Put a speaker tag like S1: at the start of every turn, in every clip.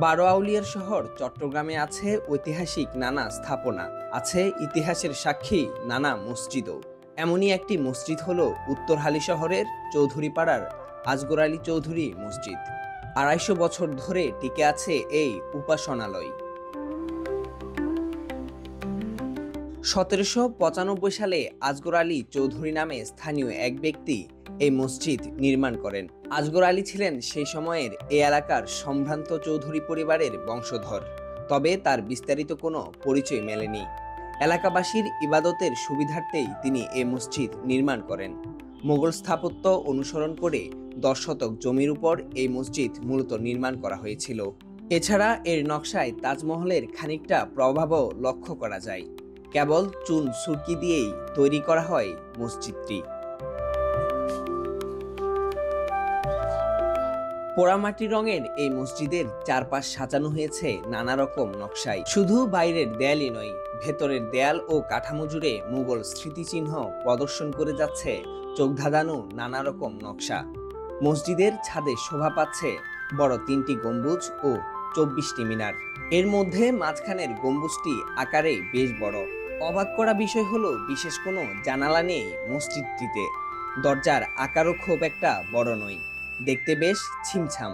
S1: বারো আউলিয়ার শহর চট্টগ্রামে আছে ঐতিহাসিক নানা স্থাপনা, আছে ইতিহাসের সাক্ষী নানা মসজিদও। এমনই একটি মসজিদ হলো উত্তরহালি শহরের চৌধুরীপাড়ার আজগর আলী চৌধুরী মসজিদ। ২৫০ বছর ধরে টিকে আছে এই উপাসনালয়। ১৭৯৫ সালে আজগর আলী চৌধুরী নামে স্থানীয় এক ব্যক্তি এই মসজিদ নির্মাণ করেন। আজগর আলী ছিলেন সেই সময়ের এই এলাকার সম্ভ্রান্ত চৌধুরী পরিবারের বংশধর, তবে তার বিস্তারিত কোনো পরিচয় মেলেনি। এলাকাবাসীর ইবাদতের সুবিধার্থেই তিনি এই মসজিদ নির্মাণ করেন। মোগল স্থাপত্য অনুসরণ করে ১০ শতক জমির উপর এই মসজিদ মূলত নির্মাণ করা হয়েছিল। এছাড়া এর নকশায় তাজমহলের খানিকটা প্রভাবও লক্ষ্য করা যায়। কেবল চুন সুরকি দিয়েই তৈরি করা হয় মসজিদটি। পোড়ামাটি রঙের এই মসজিদের চারপাশ সাজানো হয়েছে নানা রকম নকশায়। শুধু বাইরের দেয়ালই নয়, ভেতরের দেয়াল ও কাঠামো জুড়ে মুঘল স্মৃতিচিহ্ন প্রদর্শন করে যাচ্ছে চোখ ধাঁধানো নানা রকম নকশা। মসজিদের ছাদে শোভা পাচ্ছে বড় ৩টি গম্বুজ ও ২৪টি মিনার। এর মধ্যে মাঝখানের গম্বুজটি আকারে বেশ বড়। অবাক করা বিষয় হলো বিশেষ কোনো জানালা নেই মসজিদটিতে। দরজার আকারও খুব একটা বড় নয়, দেখতে বেশ ছিমছাম।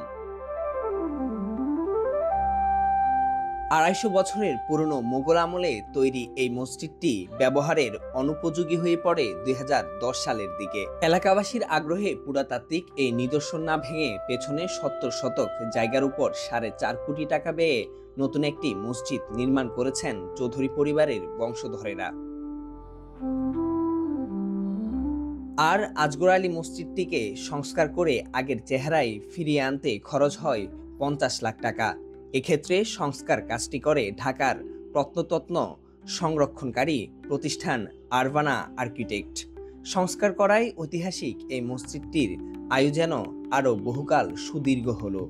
S1: ২৫০ বছরের পুরনো মোগল আমলে তৈরি এই মসজিদটি ব্যবহারের অনুপযোগী হয়ে পড়ে ২০১০ সালের দিকে। এলাকাবাসীর আগ্রহে পুরাতাত্ত্বিক এই নিদর্শন না ভেঙে পেছনে ৭০ শতক জায়গার উপর ৪.৫ কোটি টাকা ব্যয়ে নতুন একটি মসজিদ নির্মাণ করেছেন চৌধুরী পরিবারের বংশধরেরা। আর আজগর আলী মসজিদটিকে সংস্কার করে আগের চেহারায় ফিরিয়ে আনতে খরচ হয় ৫০ লাখ টাকা। এক্ষেত্রে সংস্কার কাজটি করে ঢাকার প্রত্নতত্ত্ব সংরক্ষণকারী প্রতিষ্ঠান আরবানা আর্কিটেক্ট। সংস্কার করায় ঐতিহাসিক এই মসজিদটির আয়ু যেন আরও বহুকাল সুদীর্ঘ হলো।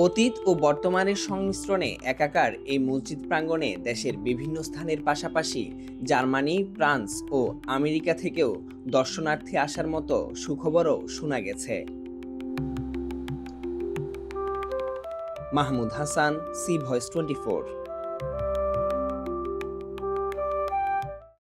S1: অতীত ও বর্তমানের সংমিশ্রণে একাকার এই মসজিদ প্রাঙ্গণে দেশের বিভিন্ন স্থানের পাশাপাশি জার্মানি, ফ্রান্স ও আমেরিকা থেকেও দর্শনার্থী আসার মতো সুখবরও শোনা গেছে। Mahmud Hasan, C voice 24।